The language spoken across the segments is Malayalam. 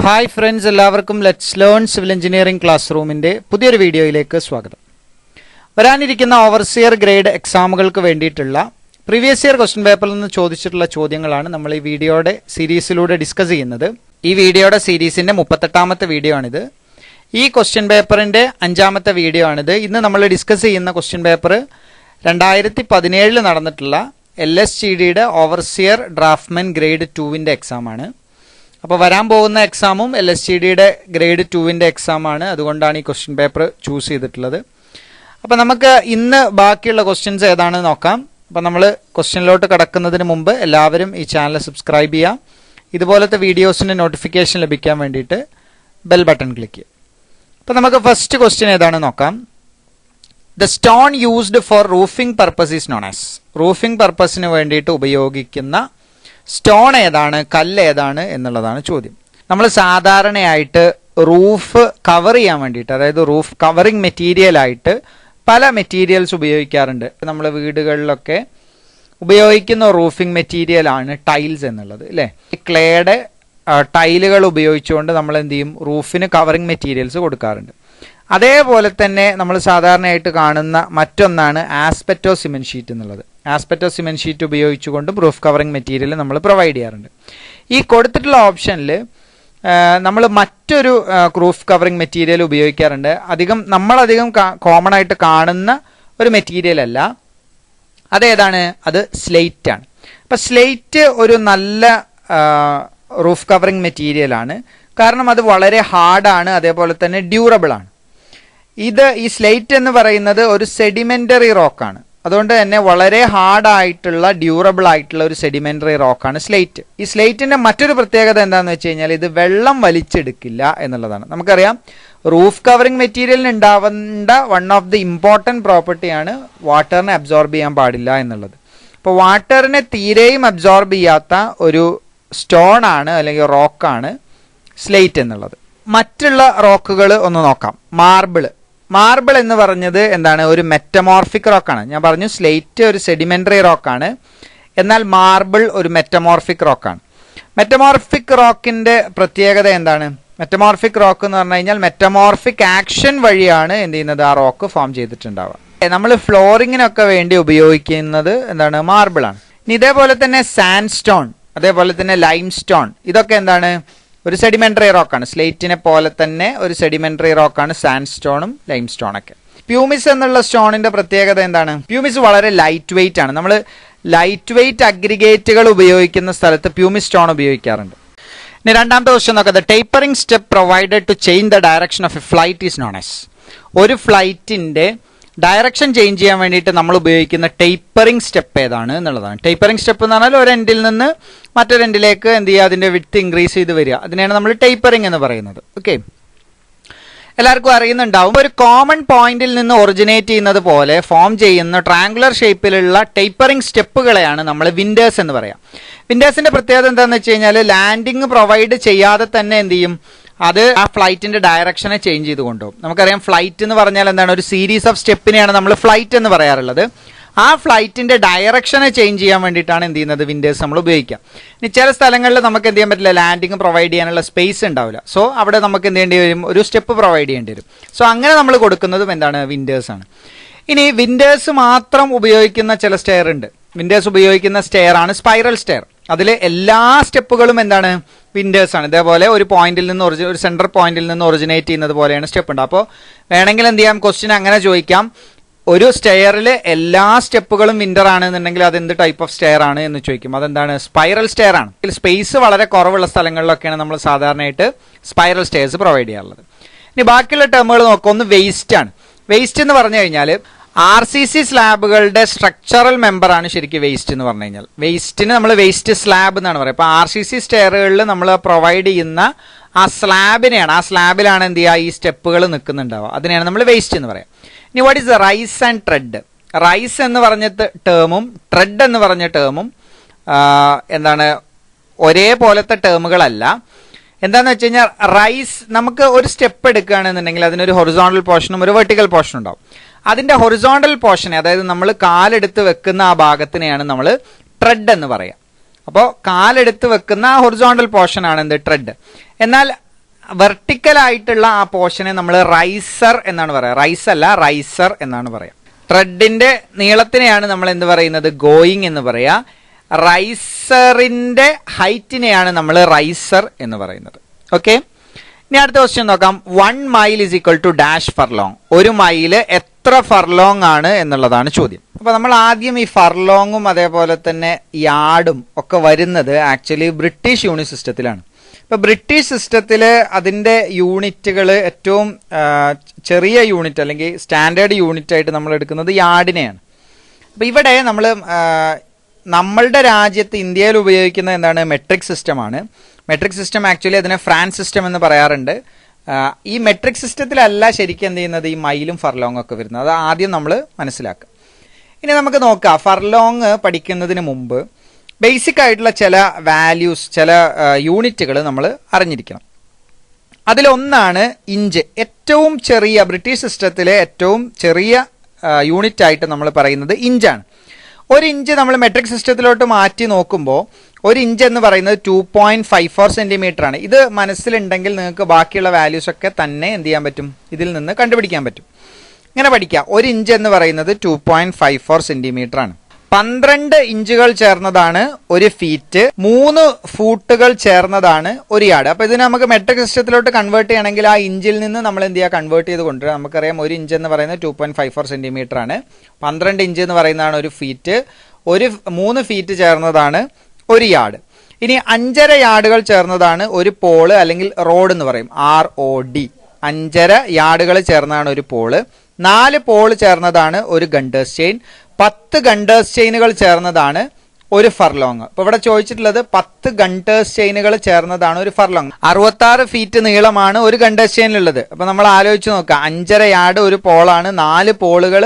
ഹായ് ഫ്രണ്ട്സ്, എല്ലാവർക്കും let's learn civil engineering class റൂമിൻ്റെ പുതിയൊരു വീഡിയോയിലേക്ക് സ്വാഗതം. വരാനിരിക്കുന്ന ഓവർസിയർ ഗ്രേഡ് എക്സാമുകൾക്ക് വേണ്ടിയിട്ടുള്ള പ്രീവിയസ് ഇയർ ക്വസ്റ്റ്യൻ പേപ്പറിൽ നിന്ന് ചോദിച്ചിട്ടുള്ള ചോദ്യങ്ങളാണ് നമ്മൾ ഈ വീഡിയോയുടെ സീരീസിലൂടെ ഡിസ്കസ് ചെയ്യുന്നത്. ഈ വീഡിയോയുടെ സീരീസിൻ്റെ 38ാമത്തെ വീഡിയോ ആണിത്. ഈ ക്വസ്റ്റ്യൻ പേപ്പറിൻ്റെ 5ാമത്തെ വീഡിയോ ആണിത്. ഇന്ന് നമ്മൾ ഡിസ്കസ് ചെയ്യുന്ന ക്വസ്റ്റ്യൻ പേപ്പർ 2017 നടന്നിട്ടുള്ള LSGDയുടെ ഓവർസിയർ ഡ്രാഫ്റ്റ്മാൻ ഗ്രേഡ് 2 എക്സാമാണ്. അപ്പോൾ വരാൻ പോകുന്ന എക്സാമും LSGDയുടെ ഗ്രേഡ് 2 എക്സാമാണ്. അതുകൊണ്ടാണ് ഈ ക്വസ്റ്റ്യൻ പേപ്പർ ചൂസ് ചെയ്തിട്ടുള്ളത്. അപ്പോൾ നമുക്ക് ഇന്ന് ബാക്കിയുള്ള ക്വസ്റ്റ്യൻസ് ഏതാണെന്ന് നോക്കാം. അപ്പോൾ നമ്മൾ ക്വസ്റ്റ്യനിലോട്ട് കടക്കുന്നതിന് മുമ്പ് എല്ലാവരും ഈ ചാനൽ സബ്സ്ക്രൈബ് ചെയ്യുക. ഇതുപോലത്തെ വീഡിയോസിൻ്റെ നോട്ടിഫിക്കേഷൻ ലഭിക്കാൻ വേണ്ടിയിട്ട് ബെൽ ബട്ടൺ ക്ലിക്ക് ചെയ്യുക. അപ്പോൾ നമുക്ക് ഫസ്റ്റ് ക്വസ്റ്റ്യൻ ഏതാണെന്ന് നോക്കാം. The stone used for roofing purpose is known as. Roofing പർപ്പസിന് വേണ്ടിയിട്ട് ഉപയോഗിക്കുന്ന സ്റ്റോൺ ഏതാണ്, കല്ല് ഏതാണ് എന്നുള്ളതാണ് ചോദ്യം. നമ്മൾ സാധാരണയായിട്ട് റൂഫ് കവർ ചെയ്യാൻ വേണ്ടിയിട്ട്, അതായത് റൂഫ് കവറിങ് മെറ്റീരിയലായിട്ട് പല മെറ്റീരിയൽസ് ഉപയോഗിക്കാറുണ്ട്. നമ്മൾ വീടുകളിലൊക്കെ ഉപയോഗിക്കുന്ന റൂഫിംഗ് മെറ്റീരിയലാണ് ടൈൽസ് എന്നുള്ളത്, അല്ലേ? ക്ലേയുടെ ടൈലുകൾ ഉപയോഗിച്ചുകൊണ്ട് നമ്മൾ എന്ത് ചെയ്യും, റൂഫിന് കവറിങ് മെറ്റീരിയൽസ് കൊടുക്കാറുണ്ട്. അതേപോലെ തന്നെ നമ്മൾ സാധാരണയായിട്ട് കാണുന്ന മറ്റൊന്നാണ് ആസ്പെറ്റോ സിമെന്റ് ഷീറ്റ് എന്നുള്ളത്. ആസ്പെറ്റോ സിമെന്റ് ഷീറ്റ് ഉപയോഗിച്ചുകൊണ്ടും റൂഫ് കവറിങ് മെറ്റീരിയൽ നമ്മൾ പ്രൊവൈഡ് ചെയ്യാറുണ്ട്. ഈ കൊടുത്തിട്ടുള്ള ഓപ്ഷനിൽ നമ്മൾ മറ്റൊരു റൂഫ് കവറിങ് മെറ്റീരിയൽ ഉപയോഗിക്കാറുണ്ട്. നമ്മളധികം കോമൺ ആയിട്ട് കാണുന്ന ഒരു മെറ്റീരിയൽ അല്ല. അതേതാണ്? അത് സ്ലേറ്റ് ആണ്. അപ്പം സ്ലേറ്റ് ഒരു നല്ല റൂഫ് കവറിങ് മെറ്റീരിയലാണ്. കാരണം അത് വളരെ ഹാർഡാണ്, അതേപോലെ തന്നെ ഡ്യൂറബിൾ ആണ്. ഈ സ്ലേറ്റ് എന്ന് പറയുന്നത് ഒരു സെഡിമെന്ററി റോക്കാണ്. അതുകൊണ്ട് തന്നെ വളരെ ഹാർഡായിട്ടുള്ള ഡ്യൂറബിൾ ആയിട്ടുള്ള ഒരു സെഡിമെന്ററി റോക്കാണ് സ്ലേറ്റ്. ഈ സ്ലേറ്റിന്റെ മറ്റൊരു പ്രത്യേകത എന്താണെന്ന് വെച്ച് കഴിഞ്ഞാൽ ഇത് വെള്ളം വലിച്ചെടുക്കില്ല എന്നുള്ളതാണ്. നമുക്കറിയാം റൂഫ് കവറിങ് മെറ്റീരിയലിന് ഉണ്ടാവേണ്ട വൺ ഓഫ് ദി ഇമ്പോർട്ടൻറ്റ് പ്രോപ്പർട്ടിയാണ് വാട്ടറിനെ അബ്സോർബ് ചെയ്യാൻ പാടില്ല എന്നുള്ളത്. അപ്പോൾ വാട്ടറിനെ തീരെയും അബ്സോർബ് ചെയ്യാത്ത ഒരു സ്റ്റോൺ ആണ് അല്ലെങ്കിൽ റോക്കാണ് സ്ലേറ്റ് എന്നുള്ളത്. മറ്റുള്ള റോക്കുകൾ ഒന്ന് നോക്കാം. മാർബിൾ എന്ന് പറഞ്ഞത് എന്താണ്? ഒരു മെറ്റമോർഫിക് റോക്കാണ്. ഞാൻ പറഞ്ഞു സ്ലേറ്റ് ഒരു സെഡിമെന്ററി റോക്കാണ്, എന്നാൽ മാർബിൾ ഒരു മെറ്റമോർഫിക് റോക്കാണ്. മെറ്റമോർഫിക് റോക്കിന്റെ പ്രത്യേകത എന്താണ്? മെറ്റമോർഫിക് റോക്ക് എന്ന് പറഞ്ഞു കഴിഞ്ഞാൽ മെറ്റമോർഫിക് ആക്ഷൻ വഴിയാണ് എന്ത് ചെയ്യുന്നത്, ആ റോക്ക് ഫോം ചെയ്തിട്ടുണ്ടാവുക. നമ്മൾ ഫ്ലോറിങ്ങിനൊക്കെ വേണ്ടി ഉപയോഗിക്കുന്നത് എന്താണ്? മാർബിൾ ആണ്. ഇനി ഇതേപോലെ തന്നെ സാൻഡ് സ്റ്റോൺ, അതേപോലെ തന്നെ ലൈം സ്റ്റോൺ, ഇതൊക്കെ എന്താണ്? ഒരു സെഡിമെന്ററി റോക്കാണ്. സ്ലേറ്റിനെ പോലെ തന്നെ ഒരു സെഡിമെന്ററി റോക്കാണ് സാൻഡ് സ്റ്റോണും ലൈം സ്റ്റോണൊക്കെ. പ്യൂമിസ് എന്നുള്ള സ്റ്റോണിന്റെ പ്രത്യേകത എന്താണ്? പ്യൂമിസ് വളരെ ലൈറ്റ് വെയിറ്റ് ആണ്. നമ്മൾ ലൈറ്റ് വെയിറ്റ് അഗ്രിഗേറ്റുകൾ ഉപയോഗിക്കുന്ന സ്ഥലത്ത് പ്യൂമിസ് സ്റ്റോൺ ഉപയോഗിക്കാറുണ്ട്. ഇനി രണ്ടാമത്തെ ക്വസ്റ്റ്യൻ നോക്കാം. The tapering step provided to change the direction of a flight is known as. ഒരു ഫ്ലൈറ്റിന്റെ ഡയറക്ഷൻ ചേഞ്ച് ചെയ്യാൻ വേണ്ടിയിട്ട് നമ്മൾ ഉപയോഗിക്കുന്ന ടേപ്പറിംഗ് സ്റ്റെപ്പ് ഏതാണ് എന്നുള്ളതാണ്. ടേപ്പറിംഗ് സ്റ്റെപ്പ് എന്ന് പറഞ്ഞാൽ ഒരു എൻഡിൽ നിന്ന് മറ്റൊരു എൻഡിലേക്ക് എന്ത് ചെയ്യുക, അതിന്റെ വിഡ്ത്ത് ഇൻക്രീസ് ചെയ്ത് വരിക. അതിനെയാണ് നമ്മൾ ടേപ്പറിംഗ് എന്ന് പറയുന്നത്. ഓക്കെ, എല്ലാവർക്കും അറിയുന്നുണ്ടാവും. ഒരു കോമൺ പോയിന്റിൽ നിന്ന് ഒറിജിനേറ്റ് ചെയ്യുന്നത് പോലെ ഫോം ചെയ്യുന്ന ട്രയാങ്കുലർ ഷേപ്പിലുള്ള ടേപ്പറിംഗ് സ്റ്റെപ്പുകളെയാണ് നമ്മൾ വിൻഡേഴ്സ് എന്ന് പറയാം. വിൻഡേഴ്സിന്റെ പ്രത്യേകത എന്താണെന്ന് വെച്ച് കഴിഞ്ഞാൽ ലാൻഡിങ് പ്രൊവൈഡ് ചെയ്യാതെ തന്നെ എന്ത് ചെയ്യും, അത് ആ ഫ്ലൈറ്റിന്റെ ഡയറക്ഷനെ ചേഞ്ച് ചെയ്ത് കൊണ്ടുപോകും. നമുക്കറിയാം ഫ്ലൈറ്റ് എന്ന് പറഞ്ഞാൽ എന്താണ്? ഒരു സീരീസ് ഓഫ് സ്റ്റെപ്പിനെയാണ് നമ്മൾ ഫ്ലൈറ്റ് എന്ന് പറയാറുള്ളത്. ആ ഫ്ലൈറ്റിന്റെ ഡയറക്ഷനെ ചേഞ്ച് ചെയ്യാൻ വേണ്ടിയിട്ടാണ് എന്ത് ചെയ്യുന്നത്, വിൻഡേഴ്സ് നമ്മൾ ഉപയോഗിക്കാം. ഇനി ചില സ്ഥലങ്ങളിൽ നമുക്ക് എന്ത് ചെയ്യാൻ പറ്റില്ല, ലാൻഡിങ് പ്രൊവൈഡ് ചെയ്യാനുള്ള സ്പേസ് ഉണ്ടാവില്ല. സോ അവിടെ നമുക്ക് എന്ത് ചെയ്യേണ്ടി വരും, ഒരു സ്റ്റെപ്പ് പ്രൊവൈഡ് ചെയ്യേണ്ടി വരും. സോ അങ്ങനെ നമ്മൾ കൊടുക്കുന്നതും എന്താണ്, വിൻഡേഴ്സ് ആണ്. ഇനി വിൻഡേഴ്സ് മാത്രം ഉപയോഗിക്കുന്ന ചില സ്റ്റെയർ ഉണ്ട്. വിൻഡേഴ്സ് ഉപയോഗിക്കുന്ന സ്റ്റെയർ ആണ് സ്പൈറൽ സ്റ്റെയർ. അതിൽ എല്ലാ സ്റ്റെപ്പുകളും എന്താണ്, വിൻഡേഴ്സ് ആണ്. ഇതേപോലെ ഒരു പോയിന്റിൽ നിന്ന് ഒരു സെൻട്രൽ പോയിന്റിൽ നിന്ന് ഒറിജിനേറ്റ് ചെയ്യുന്നത് പോലെയാണ് സ്റ്റെപ്പ് ഉണ്ട്. അപ്പോൾ വേണമെങ്കിൽ എന്ത് ചെയ്യാം, ക്വസ്റ്റ്യൻ അങ്ങനെ ചോദിക്കാം, ഒരു സ്റ്റെയറിൽ എല്ലാ സ്റ്റെപ്പുകളും വിൻഡർ ആണെന്നുണ്ടെങ്കിൽ അത് എന്ത് ടൈപ്പ് ഓഫ് സ്റ്റെയർ ആണ് എന്ന് ചോദിക്കും. അതെന്താണ്? സ്പൈറൽ സ്റ്റെയർ ആണ്. സ്പേസ് വളരെ കുറവുള്ള സ്ഥലങ്ങളിലൊക്കെയാണ് നമ്മൾ സാധാരണയായിട്ട് സ്പൈറൽ സ്റ്റെയർസ് പ്രൊവൈഡ് ചെയ്യാറുള്ളത്. ഇനി ബാക്കിയുള്ള ടേമുകൾ നോക്കാം. ഒന്ന് വേസ്റ്റ് ആണ്. വേസ്റ്റ് എന്ന് പറഞ്ഞു കഴിഞ്ഞാൽ RCC സ്ലാബുകളുടെ സ്ട്രക്ചറൽ മെമ്പറാണ് ശരിക്കും വേസ്റ്റ് എന്ന് പറഞ്ഞു കഴിഞ്ഞാൽ. വേസ്റ്റിന് നമ്മൾ വേസ്റ്റ് സ്ലാബ് എന്നാണ് പറയുക. അപ്പോൾ RCC സ്റ്റെയറുകളിൽ നമ്മൾ പ്രൊവൈഡ് ചെയ്യുന്ന ആ സ്ലാബിനെയാണ്, ആ സ്ലാബിലാണ് എന്ത് ചെയ്യുക, ഈ സ്റ്റെപ്പുകൾ നിൽക്കുന്നുണ്ടാവുക. അതിനെയാണ് നമ്മൾ വേസ്റ്റ് എന്ന് പറയാം. ഇനി what is rise and tread? Rise എന്ന് പറഞ്ഞ ടേമും ട്രെഡ് എന്ന് പറഞ്ഞ ടേമും എന്താണ്, ഒരേപോലത്തെ ടേമുകളല്ല. എന്താണെന്ന് വെച്ച് കഴിഞ്ഞാൽ റൈസ്, നമുക്ക് ഒരു സ്റ്റെപ്പ് എടുക്കുകയാണെന്നുണ്ടെങ്കിൽ അതിനൊരു ഹൊറിസോണ്ടൽ പോർഷനും ഒരു വെർട്ടിക്കൽ പോർഷനും ഉണ്ടാവും. അതിന്റെ ഹൊറിസോണ്ടൽ പോർഷനെ, അതായത് നമ്മൾ കാലെടുത്ത് വെക്കുന്ന ആ ഭാഗത്തിനെയാണ് നമ്മൾ ട്രെഡ് എന്ന് പറയാം. അപ്പോൾ കാലെടുത്ത് വെക്കുന്ന ആ ഹൊറിസോണ്ടൽ പോർഷൻ ആണ് എന്ത്, ട്രെഡ്. എന്നാൽ വെർട്ടിക്കൽ ആയിട്ടുള്ള ആ പോർഷനെ നമ്മൾ റൈസർ എന്നാണ് പറയുക. റൈസ് അല്ല, റൈസർ എന്നാണ് പറയുക. ത്രെഡിന്റെ നീളത്തിനെയാണ് നമ്മൾ എന്ത് പറയുന്നത്? ഗോയിങ് എന്ന് പറയുക. റൈസറിന്റെ ഹൈറ്റിനെയാണ് നമ്മൾ റൈസർ എന്ന് പറയുന്നത്. ഓക്കെ, ഇനി അടുത്ത ക്വസ്റ്റ്യൻ നോക്കാം. 1 mile is equal to dash furlong. 1 mile എത്ര ഫർലോങ് ആണ് എന്നുള്ളതാണ് ചോദ്യം. അപ്പൊ നമ്മൾ ആദ്യം ഈ ഫർലോങ്ങും അതേപോലെ തന്നെ യാർഡും ഒക്കെ വരുന്നത് ആക്ച്വലി ബ്രിട്ടീഷ് യൂണിറ്റ് സിസ്റ്റത്തിലാണ്. ഇപ്പൊ ബ്രിട്ടീഷ് സിസ്റ്റത്തിൽ അതിന്റെ യൂണിറ്റുകൾ ഏറ്റവും ചെറിയ യൂണിറ്റ് അല്ലെങ്കിൽ സ്റ്റാൻഡേർഡ് യൂണിറ്റ് ആയിട്ട് നമ്മൾ എടുക്കുന്നത് യാർഡിനെയാണ്. അപ്പൊ ഇവിടെ നമ്മൾ നമ്മളുടെ രാജ്യത്ത് ഇന്ത്യയിൽ ഉപയോഗിക്കുന്ന എന്താണ്? മെട്രിക് സിസ്റ്റമാണ്. മെട്രിക് സിസ്റ്റം ആക്ച്വലി അതിനെ ഫ്രാൻസ് സിസ്റ്റം എന്ന് പറയാറുണ്ട്. ഈ മെട്രിക് സിസ്റ്റത്തിലല്ല ശരിക്കും എന്ത് ചെയ്യുന്നത്? ഈ മൈലും ഫർലോങ് ഒക്കെ വരുന്നത്. അത് ആദ്യം നമ്മൾ മനസ്സിലാക്കുക. ഇനി നമുക്ക് നോക്കാം, ഫർലോങ് പഠിക്കുന്നതിന് മുമ്പ് ബേസിക് ആയിട്ടുള്ള ചില വാല്യൂസ്, ചില യൂണിറ്റുകൾ നമ്മൾ അറിഞ്ഞിരിക്കണം. അതിലൊന്നാണ് ഇഞ്ച്. ഏറ്റവും ചെറിയ ബ്രിട്ടീഷ് സിസ്റ്റത്തിലെ ഏറ്റവും ചെറിയ യൂണിറ്റ് ആയിട്ട് നമ്മൾ പറയുന്നത് ഇഞ്ചാണ്. 1 ഇഞ്ച് നമ്മൾ മെട്രിക് സിസ്റ്റത്തിലോട്ട് മാറ്റി നോക്കുമ്പോൾ 1 ഇഞ്ച് എന്ന് പറയുന്നത് 2.54 സെന്റിമീറ്റർ ആണ്. ഇത് മനസ്സിലുണ്ടെങ്കിൽ നിങ്ങൾക്ക് ബാക്കിയുള്ള വാല്യൂസ് ഒക്കെ തന്നെ എന്ത് ചെയ്യാൻ പറ്റും? ഇതിൽ നിന്ന് കണ്ടുപിടിക്കാൻ പറ്റും. ഇങ്ങനെ പഠിക്കുക. 1 ഇഞ്ച് എന്ന് പറയുന്നത് 2.54 സെന്റിമീറ്റർ ആണ്. 12 ഇഞ്ചുകൾ ചേർന്നതാണ് 1 ഫീറ്റ്. 3 ഫൂട്ടുകൾ ചേർന്നതാണ് 1 യാർഡ്. അപ്പൊ ഇതിന് നമുക്ക് മെട്രിക് സിസ്റ്റത്തിലോട്ട് കൺവേർട്ട് ചെയ്യണമെങ്കിൽ ആ ഇഞ്ചിൽ നിന്ന് നമ്മൾ എന്ത് ചെയ്യുക? കൺവേർട്ട് ചെയ്ത് കൊണ്ടുവരിക. നമുക്കറിയാം 1 ഇഞ്ച് എന്ന് പറയുന്നത് 2.54 സെന്റിമീറ്റർ ആണ്. 12 ഇഞ്ച് എന്ന് പറയുന്നതാണ് 1 ഫീറ്റ്. 3 ഫീറ്റ് ചേർന്നതാണ് 1 യാർഡ്. ഇനി 5.5 യാർഡുകൾ ചേർന്നതാണ് 1 പോള് അല്ലെങ്കിൽ റോഡ് എന്ന് പറയും, ROD. 5.5 യാർഡുകൾ ചേർന്നതാണ് 1 പോള്. 4 പോള് ചേർന്നതാണ് 1 ഗണ്ടേഴ്സ് ചെയിൻ. 10 ഗണ്ടേഴ്സ് ചെയിനുകൾ ചേർന്നതാണ് 1 ഫർലോങ്. ഇപ്പൊ ഇവിടെ ചോദിച്ചിട്ടുള്ളത് 10 ഗണ്ടേഴ്സ് ചെയിനുകൾ ചേർന്നതാണ് 1 ഫർലോങ്. 66 ഫീറ്റ് നീളമാണ് 1 ഗണ്ടേഴ്സ് ചെയിനിലുള്ളത്. അപ്പൊ നമ്മൾ ആലോചിച്ച് നോക്കാം, 5.5 യാർഡ് 1 പോളാണ്, 4 പോളുകൾ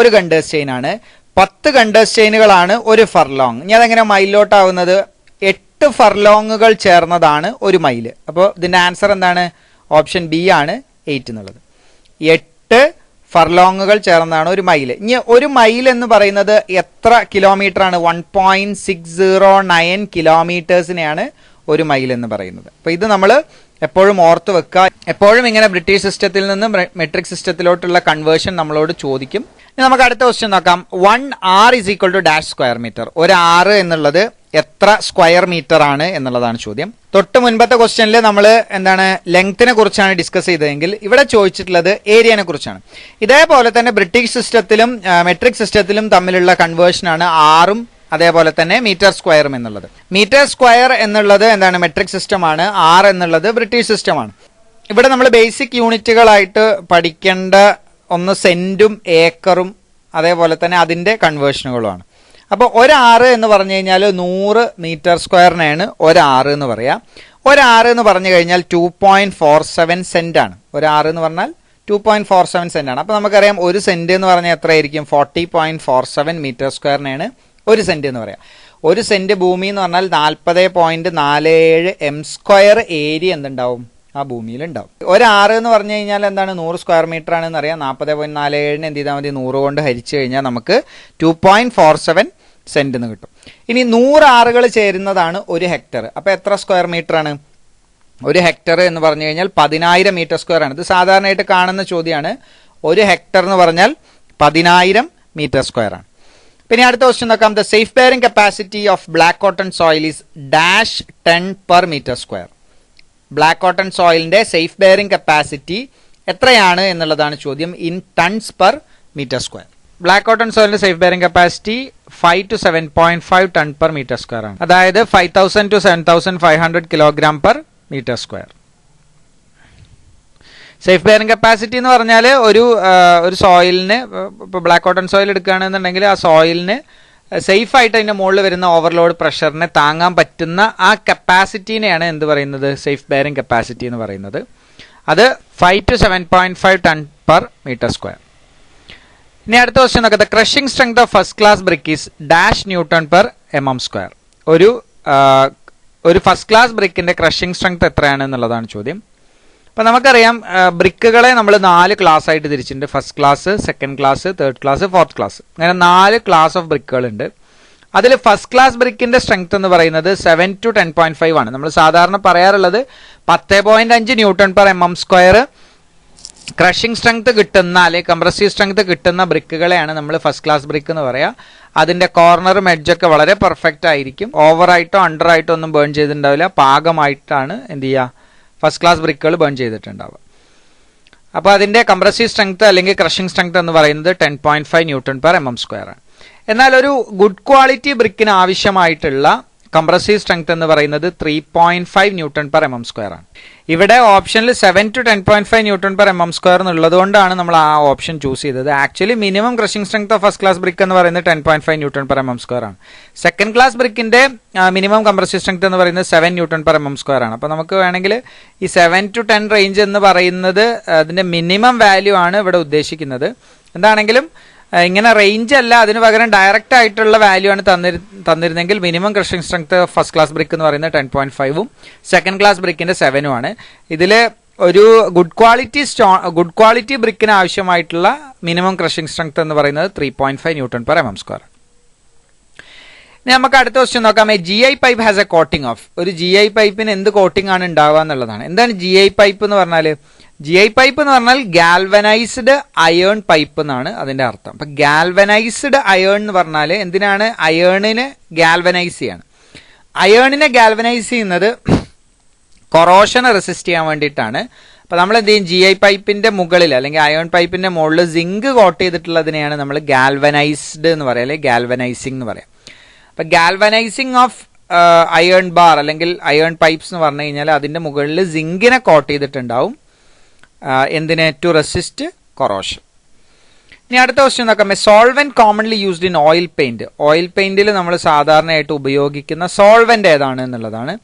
1 ഗണ്ടേഴ്സ് ചെയിനാണ്, 10 ഗണ്ടേഴ്സ് ചെയിനുകളാണ് 1 ഫർലോങ്. ഇനി അതെങ്ങനെ മൈലിലോട്ടാവുന്നത്? 8 ഫർലോങ്ങുകൾ ചേർന്നതാണ് 1 മൈല്. അപ്പോൾ ഇതിന്റെ ആൻസർ എന്താണ്? ഓപ്ഷൻ ബി ആണ് 8 എന്നുള്ളത്. 8 ഫർലോങ്ങുകൾ ചേർന്നതാണ് 1 മൈൽ. ഇനി 1 മൈൽ എന്ന് പറയുന്നത് എത്ര കിലോമീറ്റർ ആണ്? 1.609 കിലോമീറ്റേഴ്സിനെയാണ് 1 മൈൽ എന്ന് പറയുന്നത്. അപ്പൊ ഇത് നമ്മൾ എപ്പോഴും ഓർത്ത് വെക്കുക. എപ്പോഴും ഇങ്ങനെ ബ്രിട്ടീഷ് സിസ്റ്റത്തിൽ നിന്ന് മെട്രിക് സിസ്റ്റത്തിലോട്ടുള്ള കൺവേർഷൻ നമ്മളോട് ചോദിക്കും. ഇനി നമുക്ക് അടുത്ത ക്വസ്റ്റ്യൻ നോക്കാം. 1 R is equal to dash square metre. 1 R എന്നുള്ളത് എത്ര സ്ക്വയർ മീറ്റർ ആണ് എന്നുള്ളതാണ് ചോദ്യം. തൊട്ട് മുൻപത്തെ ക്വസ്റ്റ്യനിൽ നമ്മൾ എന്താണ് ലെങ്ത്തിനെ കുറിച്ചാണ് ഡിസ്കസ് ചെയ്തതെങ്കിൽ ഇവിടെ ചോദിച്ചിട്ടുള്ളത് ഏരിയനെ കുറിച്ചാണ്. ഇതേപോലെ തന്നെ ബ്രിട്ടീഷ് സിസ്റ്റത്തിലും മെട്രിക് സിസ്റ്റത്തിലും തമ്മിലുള്ള കൺവേർഷനാണ് ആറും അതേപോലെ തന്നെ മീറ്റർ സ്ക്വയറും എന്നുള്ളത്. മീറ്റർ സ്ക്വയർ എന്നുള്ളത് എന്താണ്? മെട്രിക് സിസ്റ്റമാണ്. ആർ എന്നുള്ളത് ബ്രിട്ടീഷ് സിസ്റ്റമാണ്. ഇവിടെ നമ്മൾ ബേസിക് യൂണിറ്റുകളായിട്ട് പഠിക്കേണ്ട ഒന്ന് സെന്റും ഏക്കറും അതേപോലെ തന്നെ അതിന്റെ കൺവേർഷനുകളുമാണ്. അപ്പോൾ 1 R എന്ന് പറഞ്ഞു കഴിഞ്ഞാൽ 100 മീറ്റർ സ്ക്വയറിനെയാണ് 1 R എന്ന് പറയാം. 1 R എന്ന് പറഞ്ഞു കഴിഞ്ഞാൽ 2.47 സെന്റ് ആണ്. 1 R എന്ന് പറഞ്ഞാൽ 2.47 സെന്റ് ആണ്. അപ്പോൾ നമുക്കറിയാം 1 സെന്റ് എന്ന് പറഞ്ഞാൽ എത്രയായിരിക്കും? 40.47 മീറ്റർ സ്ക്വയറിനെയാണ് 1 സെന്റ് എന്ന് പറയാം. 1 സെന്റ് ഭൂമി എന്ന് പറഞ്ഞാൽ 40.47 m സ്ക്വയർ ഏരിയ എന്തുണ്ടാവും? ആ ഭൂമിയിൽ ഉണ്ടാവും. 1 R എന്ന് പറഞ്ഞു കഴിഞ്ഞാൽ എന്താണ്? 100 സ്ക്വയർ മീറ്റർ ആണെന്ന് അറിയാം. 40.47 എന്ത് ചെയ്താൽ മതി? 100 കൊണ്ട് ഹരിച്ചു കഴിഞ്ഞാൽ നമുക്ക് 2.47 സെന്റ് എന്ന് കിട്ടും. ഇനി 100 ആറുകൾ ചേരുന്നതാണ് 1 ഹെക്ടർ. അപ്പൊ എത്ര സ്ക്വയർ മീറ്റർ ആണ്? 1 ഹെക്ടർ എന്ന് പറഞ്ഞു കഴിഞ്ഞാൽ 10,000 മീറ്റർ സ്ക്വയർ ആണ്. ഇത് സാധാരണയായിട്ട് കാണുന്ന ചോദ്യമാണ്. 1 ഹെക്ടർ എന്ന് പറഞ്ഞാൽ 10,000 മീറ്റർ സ്ക്വയർ ആണ്. പിന്നെ അടുത്ത ക്വസ്റ്റ്യൻ നോക്കാം. The safe bearing capacity of black cotton soil is dash 10 per metre square. Black cotton സോയിലിന്റെ സേഫ് ബെയറിംഗ് കപ്പാസിറ്റി എത്രയാണ് എന്നുള്ളതാണ് ചോദ്യം. In tons per metre square. Black cotton സോയിലിന്റെ സേഫ് ബെയറിംഗ് കപ്പാസിറ്റി 5 to 7.5 ton per metre square ആണ്. അതായത് 5,000 to 7,500 kilogram per metre square. Safe bearing capacity എന്ന് പറഞ്ഞാൽ ഒരു സോയിലിന്, ഇപ്പോൾ ബ്ലാക്ക് കോട്ടൺ സോയിൽ എടുക്കുകയാണെന്നുണ്ടെങ്കിൽ ആ സോയിലിന് സേഫ് ആയിട്ട് അതിന്റെ മുകളിൽ വരുന്ന ഓവർലോഡ് പ്രഷറിനെ താങ്ങാൻ പറ്റുന്ന ആ കപ്പാസിറ്റിനെയാണ് എന്ത് പറയുന്നത്? സേഫ് ബെയറിംഗ് കപ്പാസിറ്റി എന്ന് പറയുന്നത്. അത് 5 to 7.5 ton per metre square. ഇനി അടുത്ത ക്വസ്റ്റ്യൻ നോക്കാം. The crushing strength of first class brick is dash newton per mm square. ഒരു ഫസ്റ്റ് ക്ലാസ് ബ്രിക്കിന്റെ ക്രഷിംഗ് സ്ട്രെങ്ത് എത്രയാണ് എന്നുള്ളതാണ് ചോദ്യം. അപ്പൊ നമുക്കറിയാം ബ്രിക്കുകളെ നമ്മൾ 4 ക്ലാസ് ആയിട്ട് തിരിച്ചിട്ടുണ്ട്. First class, second class, third class, fourth class. അങ്ങനെ 4 ക്ലാസ് ഓഫ് ബ്രിക്കുകൾ ഉണ്ട്. അതിൽ ഫസ്റ്റ് ക്ലാസ് ബ്രിക്കിന്റെ സ്ട്രെങ്ത് എന്ന് പറയുന്നത് 7 to 10.5 ആണ്. നമ്മൾ സാധാരണ പറയാറുള്ളത് 10.5 newton per mm². Crushing strength കിട്ടുന്ന അല്ലെങ്കിൽ കംപ്രസീവ് സ്ട്രെങ്ത് കിട്ടുന്ന ബ്രിക്കുകളെയാണ് നമ്മൾ ഫസ്റ്റ് ക്ലാസ് ബ്രിക്ക് എന്ന് പറയുക. അതിന്റെ കോർണറും എഡ്ജൊക്കെ വളരെ പെർഫെക്റ്റ് ആയിരിക്കും. ഓവറായിട്ടോ അണ്ടർ ആയിട്ടോ ഒന്നും ബേൺ ചെയ്തിട്ടുണ്ടാവില്ല. പാകമായിട്ടാണ് എന്ത് ചെയ്യുക, ഫസ്റ്റ് ക്ലാസ് ബ്രിക്കുകൾ ബേൺ ചെയ്തിട്ടുണ്ടാവുക. അപ്പോൾ അതിന്റെ കംപ്രസീവ് സ്ട്രെങ്ത് അല്ലെങ്കിൽ ക്രഷിംഗ് സ്ട്രെങ്ത് എന്ന് പറയുന്നത് 10.5 ന്യൂട്ടൺ പെർ mm². ആണ്. എന്നാൽ ഒരു ഗുഡ് ക്വാളിറ്റി ബ്രിക്കിന് ആവശ്യമായിട്ടുള്ള കംപ്രസീവ് സ്ട്രെങ്ത് എന്ന് പറയുന്നത് 3.5 ന്യൂട്ടൺ പെർ mm². ആണ്. ഇവിടെ ഓപ്ഷനിൽ 7 to 10.5 ന്യൂട്ടൺ പെർ mm² എന്നുള്ളത് കൊണ്ടാണ് നമ്മൾ ആ ഓപ്ഷൻ ചൂസ് ചെയ്തത്. Actually minimum crushing strength of first class brick എന്ന് പറയുന്നത് 10.5 ന്യൂട്ടൺ പെർ mm² ആണ്. സെക്കൻഡ് ക്ലാസ് ബ്രിക്കിന്റെ മിനിമം കംപ്രസീവ് സ്ട്രെങ്ത് എന്ന് പറയുന്നത് 7 ന്യൂട്ടൺ പെർ mm² ആണ്. അപ്പോൾ നമുക്ക് വേണമെങ്കിൽ ഈ 7 to 10 റേഞ്ച് എന്ന് പറയുന്നത് അതിന്റെ മിനിമം വാല്യൂ ആണ് ഇവിടെ ഉദ്ദേശിക്കുന്നത്. എന്താണെങ്കിലും ഇങ്ങനെ റേഞ്ച് അല്ല, അതിന് പകരം ഡയറക്റ്റ് ആയിട്ടുള്ള വാല്യൂ ആണ് തന്നിരുന്നെങ്കിൽ minimum crushing strength first class brick എന്ന് പറയുന്നത് 10.5ഉം സെക്കൻഡ് ക്ലാസ് ബ്രിക്കിന്റെ 7ഉം ആണ്. ഇതിൽ ഒരു ഗുഡ് ക്വാളിറ്റി ബ്രിക്കിന് ആവശ്യമായിട്ടുള്ള മിനിമം ക്രഷിംഗ് സ്ട്രെങ്ത് എന്ന് പറയുന്നത് 3.5 ന്യൂട്ടൺ പെർ mm². ഇനി നമുക്ക് അടുത്ത ക്വസ്റ്റ്യൻ നോക്കാം. GI pipe has A coating of. ഒരു GI പൈപ്പിന് എന്ത് കോട്ടിംഗ് ആണ് ഉണ്ടാവുക എന്നുള്ളതാണ്. എന്താണ് GI പൈപ്പ് എന്ന് പറഞ്ഞാൽ? GI പൈപ്പ് എന്ന് പറഞ്ഞാൽ ഗാൽവനൈസ്ഡ് അയേൺ പൈപ്പ് എന്നാണ് അതിന്റെ അർത്ഥം. അപ്പൊ ഗാൽവനൈസ്ഡ് അയേൺ എന്ന് പറഞ്ഞാൽ എന്തിനാണ്? അയേണിനെ ഗാൽവനൈസ് ചെയ്യാണ്. അയേണിനെ ഗാൽവനൈസ് ചെയ്യുന്നത് കൊറോഷനെ റെസിസ്റ്റ് ചെയ്യാൻ വേണ്ടിയിട്ടാണ്. അപ്പൊ നമ്മൾ എന്ത് ചെയ്യും? GI പൈപ്പിന്റെ മുകളിൽ അല്ലെങ്കിൽ അയേൺ പൈപ്പിന്റെ മുകളിൽ സിങ്ക് കോട്ട് ചെയ്തിട്ടുള്ളതിനെയാണ് നമ്മൾ ഗാൽവനൈസ്ഡ് എന്ന് പറയാം, അല്ലെങ്കിൽ ഗാൽവനൈസിംഗ് എന്ന് പറയാം. അപ്പൊ ഗാൽവനൈസിംഗ് ഓഫ് അയേൺ ബാർ അല്ലെങ്കിൽ അയേൺ പൈപ്സ് എന്ന് പറഞ്ഞു കഴിഞ്ഞാൽ അതിന്റെ മുകളിൽ സിങ്കിനെ കോട്ട് ചെയ്തിട്ടുണ്ടാവും. എന്തിനെ? To resist corrosion. ഇനി അടുത്ത ക്വസ്റ്റ്യൻ നോക്കാം. Solvent commonly used in oil paint. Oil പെയിന്റിൽ നമ്മൾ സാധാരണയായിട്ട് ഉപയോഗിക്കുന്ന സോൾവെന്റ് ഏതാണ് എന്നുള്ളതാണ്.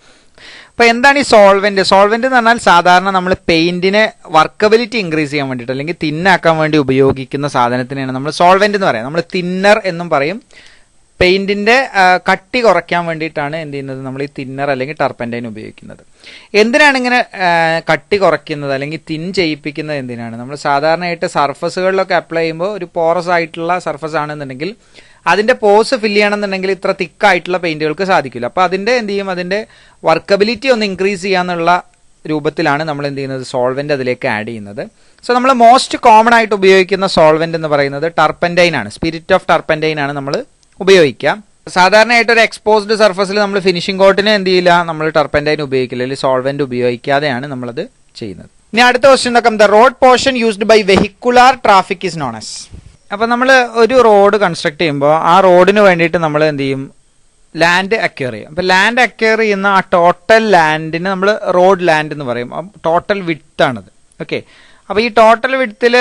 അപ്പൊ എന്താണ് ഈ സോൾവെന്റ്? സോൾവെന്റ് എന്ന് പറഞ്ഞാൽ സാധാരണ നമ്മൾ പെയിന്റിനെ വർക്കബിലിറ്റി ഇൻക്രീസ് ചെയ്യാൻ വേണ്ടിയിട്ട് അല്ലെങ്കിൽ തിന്നാക്കാൻ വേണ്ടി ഉപയോഗിക്കുന്ന സാധനത്തിനെയാണ് നമ്മൾ സോൾവെന്റ് എന്ന് പറയാം. നമ്മൾ തിന്നർ എന്നും പറയും. പെയിന്റിന്റെ കട്ടി കുറയ്ക്കാൻ വേണ്ടിയിട്ടാണ് എന്ത് ചെയ്യുന്നത്? നമ്മൾ ഈ തിന്നർ അല്ലെങ്കിൽ ടർപ്പന്റൈൻ ഉപയോഗിക്കുന്നത്. എന്തിനാണ് ഇങ്ങനെ കട്ടി കുറയ്ക്കുന്നത് അല്ലെങ്കിൽ തിൻ ചെയ്യിപ്പിക്കുന്നത്? എന്തിനാണ്? നമ്മൾ സാധാരണയായിട്ട് സർഫസുകളിലൊക്കെ അപ്ലൈ ചെയ്യുമ്പോൾ ഒരു പോറസ് ആയിട്ടുള്ള സർഫസ് ആണെന്നുണ്ടെങ്കിൽ അതിന്റെ പോസ് ഫില്ല് ചെയ്യണമെന്നുണ്ടെങ്കിൽ ഇത്ര തിക്കായിട്ടുള്ള പെയിന്റുകൾക്ക് സാധിക്കില്ല. അപ്പൊ അതിന്റെ എന്ത് ചെയ്യും? അതിന്റെ വർക്കബിലിറ്റി ഒന്ന് ഇൻക്രീസ് ചെയ്യാന്നുള്ള രൂപത്തിലാണ് നമ്മൾ എന്ത് ചെയ്യുന്നത്? സോൾവെന്റ് അതിലേക്ക് ആഡ് ചെയ്യുന്നത്. സോ നമ്മൾ മോസ്റ്റ് കോമൺ ആയിട്ട് ഉപയോഗിക്കുന്ന സോൾവെന്റ് എന്ന് പറയുന്നത് ടർപ്പന്റൈൻ ആണ്. സ്പിരിറ്റ് ഓഫ് ടർപ്പന്റൈൻ ആണ് നമ്മൾ ഉപയോഗിക്കാം. സാധാരണയായിട്ട് ഒരു എക്സ്പോസ്ഡ് സർഫസിൽ നമ്മൾ ഫിനിഷിംഗ് കോട്ടിന് എന്ത് ചെയ്യില്ല? നമ്മൾ ടർപ്പന്റൈൻ ഉപയോഗിക്കില്ല, അല്ലെങ്കിൽ സോൾവെന്റ് ഉപയോഗിക്കാതെയാണ് നമ്മളത് ചെയ്യുന്നത്. ഇനി അടുത്ത ക്വസ്റ്റ്യൻ നോക്കാം. The road portion used by vehicular traffic is known as. അപ്പൊ നമ്മൾ ഒരു റോഡ് കൺസ്ട്രക്ട് ചെയ്യുമ്പോൾ ആ റോഡിന് വേണ്ടിയിട്ട് നമ്മൾ എന്ത് ചെയ്യും? ലാൻഡ് അക്വയർ ചെയ്യും. അപ്പൊ ലാൻഡ് അക്വയർ ചെയ്യുന്ന ആ ടോട്ടൽ ലാൻഡിന് നമ്മൾ റോഡ് ലാൻഡ് എന്ന് പറയും. ടോട്ടൽ വിഡ്ത്ത് ആണത്. ഓക്കെ. അപ്പൊ ഈ ടോട്ടൽ വിഡ്ത്തിൽ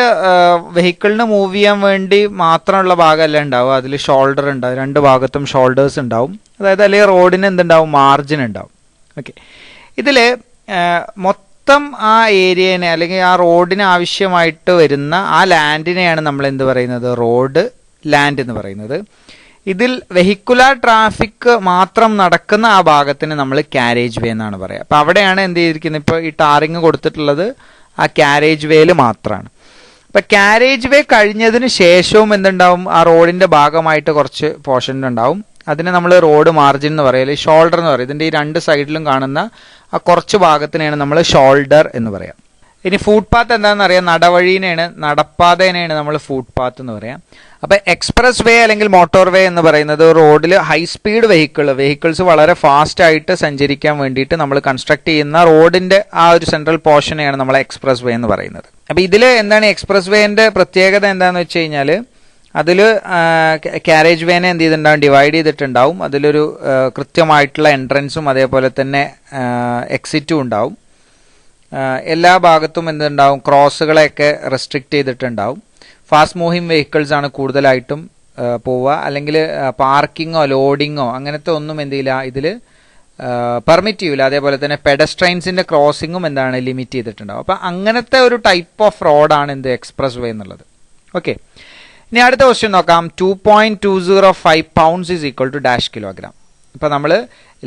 വെഹിക്കിളിന് മൂവ് ചെയ്യാൻ വേണ്ടി മാത്രമുള്ള ഭാഗമല്ല ഉണ്ടാവും, അതിൽ ഷോൾഡർ ഉണ്ടാവും, രണ്ട് ഭാഗത്തും ഷോൾഡേഴ്സ് ഉണ്ടാവും. അതായത് അല്ലെങ്കിൽ റോഡിന് എന്തുണ്ടാവും? മാർജിൻ ഉണ്ടാവും. ഓക്കെ. ഇതില് മൊത്തം ആ ഏരിയനെ അല്ലെങ്കിൽ ആ റോഡിന് ആവശ്യമായിട്ട് വരുന്ന ആ ലാൻഡിനെയാണ് നമ്മൾ എന്ത് പറയുന്നത്? റോഡ് ലാൻഡ് എന്ന് പറയുന്നത്. ഇതിൽ വെഹിക്കുലാർ ട്രാഫിക് മാത്രം നടക്കുന്ന ആ ഭാഗത്തിന് നമ്മൾ കാരേജ് വേ എന്നാണ് പറയുക. അപ്പൊ അവിടെയാണ് എന്ത് ചെയ്തിരിക്കുന്നത്? ഇപ്പൊ ഈ ടാറിങ് കൊടുത്തിട്ടുള്ളത് ആ കാരേജ് വേയിൽ മാത്രമാണ്. അപ്പൊ കാരേജ് വേ കഴിഞ്ഞതിന് ശേഷവും എന്തുണ്ടാവും? ആ റോഡിന്റെ ഭാഗമായിട്ട് കുറച്ച് പോർഷൻ ഉണ്ടാവും. അതിനെ നമ്മൾ റോഡ് മാർജിൻ എന്ന് പറയും, അല്ലെങ്കിൽ ഷോൾഡർ എന്ന് പറയും. ഇതിന്റെ ഈ രണ്ട് സൈഡിലും കാണുന്ന ആ കുറച്ച് ഭാഗത്തിനെയാണ് നമ്മൾ ഷോൾഡർ എന്ന് പറയാം. ഇനി ഫുട്പാത്ത് എന്താണെന്ന് അറിയാം? നടവഴീനെയാണ്, നടപ്പാതേനെയാണ് നമ്മൾ ഫുട്പാത്ത് എന്ന് പറയാം. അപ്പൊ എക്സ്പ്രസ് വേ അല്ലെങ്കിൽ മോട്ടോർ വേ എന്ന് പറയുന്നത് റോഡിൽ ഹൈ സ്പീഡ് വെഹിക്കിൾസ് വളരെ ഫാസ്റ്റ് ആയിട്ട് സഞ്ചരിക്കാൻ വേണ്ടിയിട്ട് നമ്മൾ കൺസ്ട്രക്ട് ചെയ്യുന്ന റോഡിന്റെ ആ ഒരു സെൻട്രൽ പോർഷനെയാണ് നമ്മൾ എക്സ്പ്രസ് വേ എന്ന് പറയുന്നത്. അപ്പൊ ഇതിൽ എന്താണ് എക്സ്പ്രസ് വേന്റെ പ്രത്യേകത എന്താന്ന് വെച്ച് കഴിഞ്ഞാൽ അതിൽ കാരേജ് വേനെ എന്ത് ചെയ്തിട്ടുണ്ടാവും? ഡിവൈഡ് ചെയ്തിട്ടുണ്ടാവും. അതിലൊരു കൃത്യമായിട്ടുള്ള എൻട്രൻസും അതേപോലെ തന്നെ എക്സിറ്റും ഉണ്ടാവും. എല്ലാ ഭാഗത്തും എന്തുണ്ടാവും? ക്രോസുകളെയൊക്കെ റെസ്ട്രിക്ട് ചെയ്തിട്ടുണ്ടാവും. ഫാസ്റ്റ് മൂവിങ് വെഹിക്കിൾസ് ആണ് കൂടുതലായിട്ടും പോവുക, അല്ലെങ്കിൽ പാർക്കിങ്ങോ ലോഡിങ്ങോ അങ്ങനത്തെ ഒന്നും എന്ത് ചെയ്യില്ല ഇതിൽ പെർമിറ്റ് ചെയ്യില്ല. അതേപോലെ തന്നെ പെഡസ്ട്രൈൻസിന്റെ ക്രോസിങ്ങും എന്താണ് ലിമിറ്റ് ചെയ്തിട്ടുണ്ടാവും. അപ്പൊ അങ്ങനത്തെ ഒരു ടൈപ്പ് ഓഫ് റോഡാണ് എന്ത് എക്സ്പ്രസ് വേ എന്നുള്ളത്. ഓക്കെ. ഇനി അടുത്ത ക്വസ്റ്റ്യൻ നോക്കാം. 2.205 pounds is equal to dash kilogram. ഇപ്പൊ നമ്മൾ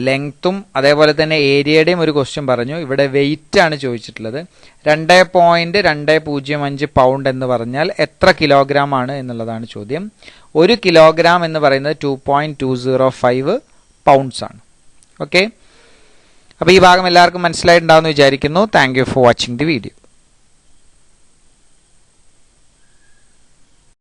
ലെങ്ത്തും അതേപോലെ തന്നെ ഏരിയയുടെയും ഒരു ക്വസ്റ്റ്യൻ പറഞ്ഞു. ഇവിടെ വെയിറ്റ് ആണ് ചോദിച്ചിട്ടുള്ളത്. 2.205 പൗണ്ട് എന്ന് പറഞ്ഞാൽ എത്ര കിലോഗ്രാം ആണ് എന്നുള്ളതാണ് ചോദ്യം. 1 കിലോഗ്രാം എന്ന് പറയുന്നത് 2.205 പൗണ്ട്സ് ആണ്. ഓക്കെ, അപ്പോൾ ഈ ഭാഗം എല്ലാവർക്കും മനസ്സിലായിട്ടുണ്ടാവുമെന്ന് വിചാരിക്കുന്നു. Thank you for watching the video.